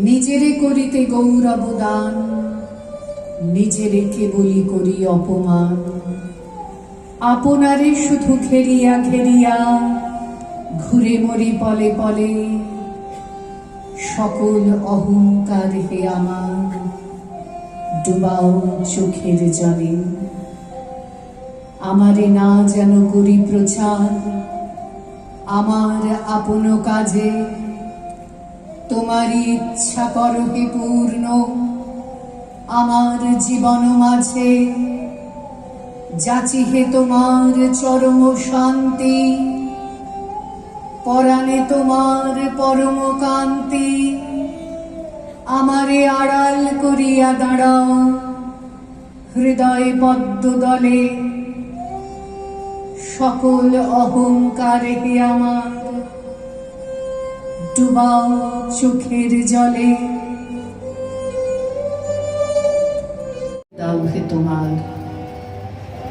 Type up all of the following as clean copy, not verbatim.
নিজেরে করিতে গৌরব দান, নিজেরে কেবলি করি অপমান। আপনারে শুধু ঘেরিয়া ঘেরিয়া ঘুরে মরি পলে পলে। সকল অহংকার হে আমার ডুবাও চোখের জলে। আমারে না যেন করি প্রচার আমার আপন কাজে। তোমারই ইচ্ছা করো হে পূর্ণ আমার জীবন মাঝে। যাচি হে তোমার চরম শান্তি, পরাণে তোমার পরম কান্তি। আমারে আড়াল করিয়া দাঁড়াও হৃদয় পদ্ম দলে। সকল অহংকার হে আমার ডুবাও চোখের জলে। দাও হে তোমার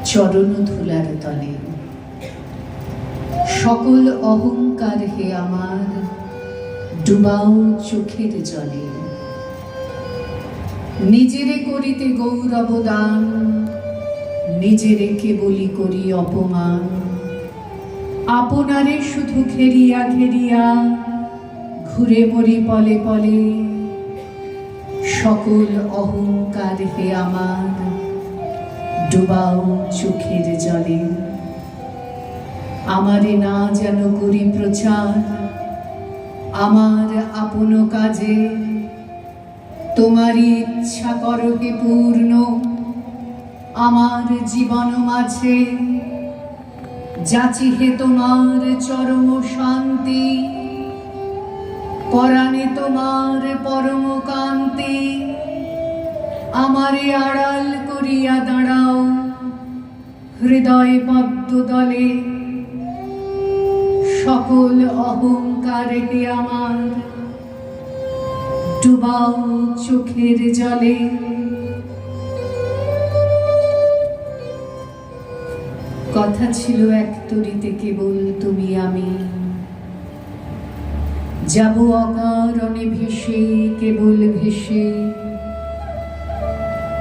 চরণ ধুলার তলে। সকল অহংকার হে আমার ডুবাও চোখের জলে। নিজেরে করিতে গৌরব দান, নিজেরে কেবলি করি অপমান। আপনারে শুধু ঘেরিয়া ঘেরিয়া ঘুরে মরি পলে পলে। সকল অহংকার হে আমার ডুবাও চোখের জলে। আমারে না যেন করি প্রচার আমার আপন কাজে। তোমারই ইচ্ছা করো হে পূর্ণ আমার জীবন মাঝে। যাচি হে তোমার চরম শান্তি, পরাণে তোমার পরম কান্তি। আমারে আড়াল করিয়া দাঁড়াও হৃদয় পদ্ম দলে। সকল অহংকার হে আমার ডুবাও চোখের জলে। কথা ছিল এক তরিতে কেবল তুমি আমি। যাব অকারণে ভেসে কেবল ভেসে।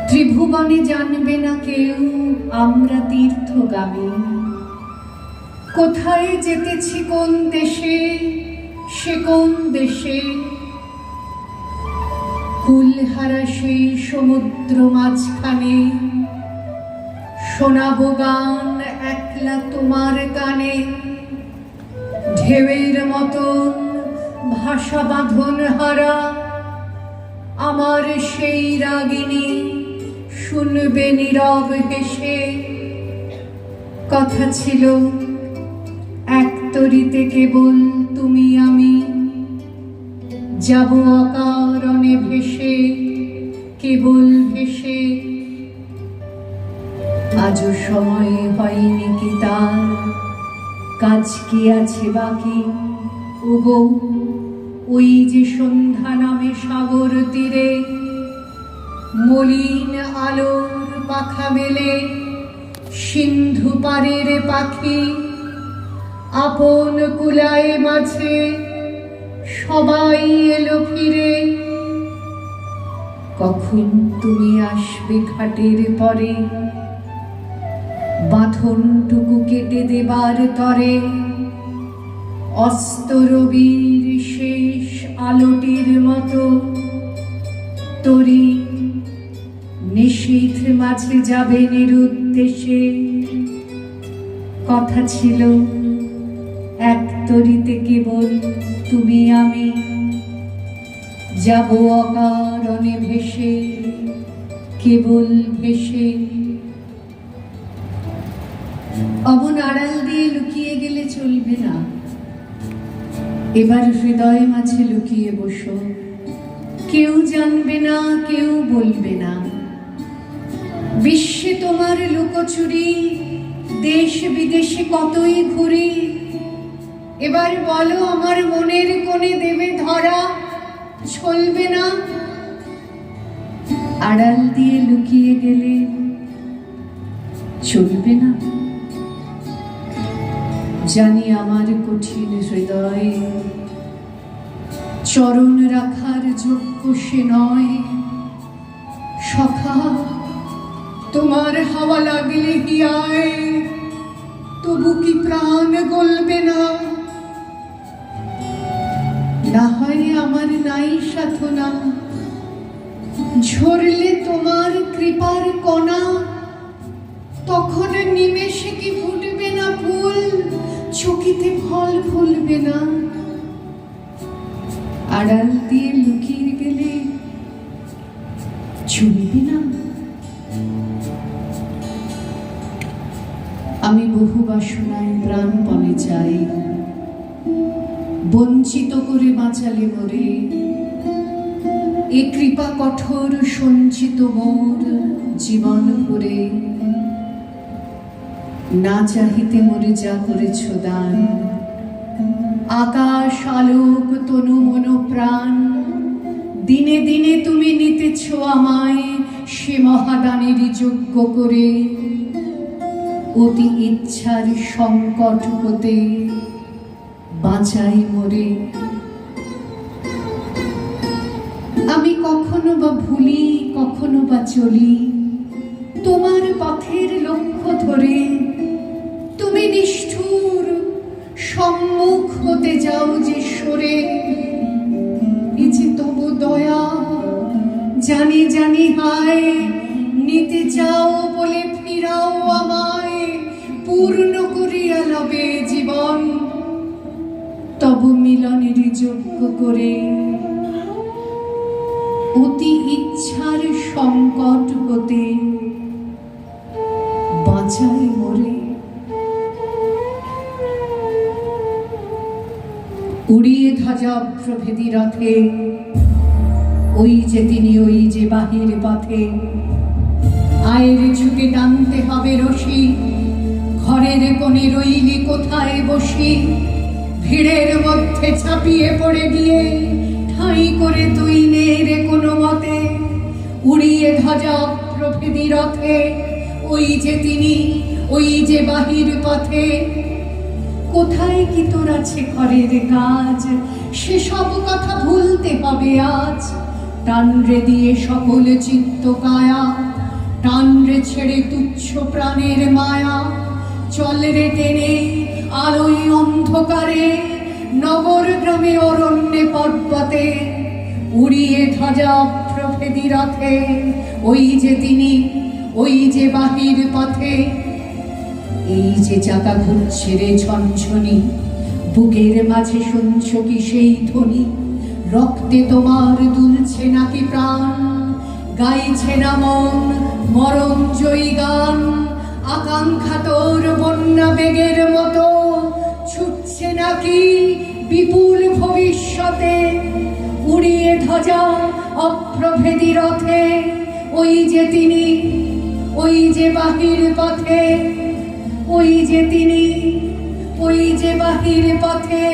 ত্রিভুবনে জানবে না কেউ আমরা তীর্থগামী। কোথায় যেতেছি কোন দেশে সে কোন দেশে। কুলহারা সেই সমুদ্র মাঝখানে শোনাবো গান একলা তোমার কানে। ঢেউয়ের মতন ভাষা বাঁধন হারা আমার সেই রাগিনী শুনবে নীরব হেসে। কথা ছিল এক তরিতে কেবল তুমি আমি। যাব অকারণে ভেসে কেবল ভেসে। আজও সময় হয়নি কি তার, কাজ কি আছে বাকি। ওগো ওই যে সন্ধ্যা নামে সাগর তীরে মলিন আলোর পাখা মেলে সিন্ধু পারের পাখি। আপন কুলায় মাঝে সবাই এলো ফিরে। কখন তুমি আসবে ঘাটের পরে, বাঁধনটুকু কেটে দেবার তরে। অস্ত রবির শেষ আলোটির মতো তরি নিশীথ মাঝে যাবে নিরুদ্দেশে। কথা ছিল এক তরিতে কেবল তুমি আমি। যাব অকারণে ভেসে কেবল ভেসে। অমন আড়াল দিয়ে লুকিয়ে গেলে চলবে না, এবার হৃদয় মাঝে লুকিয়ে বসো। কেউ জানবে না, কেউ বলবে না। বিশ্বে তোমার লুকোচুরি, দেশ বিদেশে কতই ঘুরি। এবার বলো আমার মনের কোণে দেবে ধরা, চলবে না। আড়াল দিয়ে লুকিয়ে গেলে চলবে না। জানি আমার কঠিন হৃদয় চরণ রাখার যোগ্য সে নয়। সখা তোমার হাওয়া লাগলে হিয়ায়, তবু কি প্রাণ গলবে না? না হয় আমার নাই সাধনা, ঝরলে তোমার কৃপার কণা, তখন নিমেষে কি ফুটবে না ফুল, চকিতে ফল ফুলবে না? আড়াল দিয়ে লুকিয়ে গেলে চলবে না। আমি বহু বাসনায় প্রাণপণে চাই, বঞ্চিত করে বাঁচালে মোরে। এ কৃপা কঠোর সঞ্চিত মোর জীবন ভরে। না চাহিতে মোরে যা করেছ দান, আকাশ আলোক তনু মন প্রাণ, দিনে দিনে তুমি নিতেছ আমায় সে মহাদানেরই যোগ্য করে। অতি ইচ্ছার সংকট হতে বাঁচাই মোরে। আমি কখনো বা ভুলি, কখনো বা চলি তোমার পথের লক্ষ্য ধরে। তুমি নিষ্ঠুর সম্মুখ হতে যাও যে সরে। এই যে তবু দয়া জানি জানি হায়, নিতে যাও বলে ফিরাও আমায়। পূর্ণ করিয়া লবে জীবন তব মিলনের যোগ্য করে। অতি ইচ্ছার সংকট হতে বাঁচাই মোরে। উড়িয়ে ধ্বজা প্রভৃতি রথে, ওই যে তিনি, ওই যে বাহির পথে। আয়ের ছুটে টানতে হবে রশি, ঘরের কোণে রইলি কোথায় বসি। ভিড়ের মধ্যে ছাপিয়ে পড়ে গিয়ে ঠাঁই করে তুই নে রে কোনো মতে। উড়িয়ে ধ্বজা প্রভৃতি রথে, ওই যে তিনি, ওই যে বাহির পথে। কোথায় কি তোর আছে ঘরের কাজ, সেসব কথা ভুলতে হবে আজ। টান রে দিয়ে সকল চিত্ত কায়া, টান রে ছেড়ে তুচ্ছ প্রাণের মায়া। চল রে টেনে আলোয় অন্ধকারে, নগর গ্রামে অরণ্যে পর্বতে। উড়িয়ে ধ্বজা প্রভৃতি রথে, ওই যে তিনি, ওই যে বাহির পথে। এই যে চাকা ঘুরছে রে ঝনঝনি, বুকের মাঝে শুনছ কি সেই ধ্বনি? রক্তে তোমার দুলছে নাকি প্রাণ, গাইছে না মন মরণ জয়ী গান? আকাঙ্ক্ষা তোর বন্যা বেগের মতো ছুটছে নাকি বিপুল ভবিষ্যতে? উড়িয়ে ধ্বজা অপ্রভেদী রথে, ওই যে তিনি, ওই যে বাহির পথে। ওই যে তিনি, ওই যে বাহির পথে।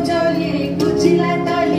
জলে কুচলা তলে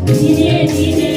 ধীরে ধীরে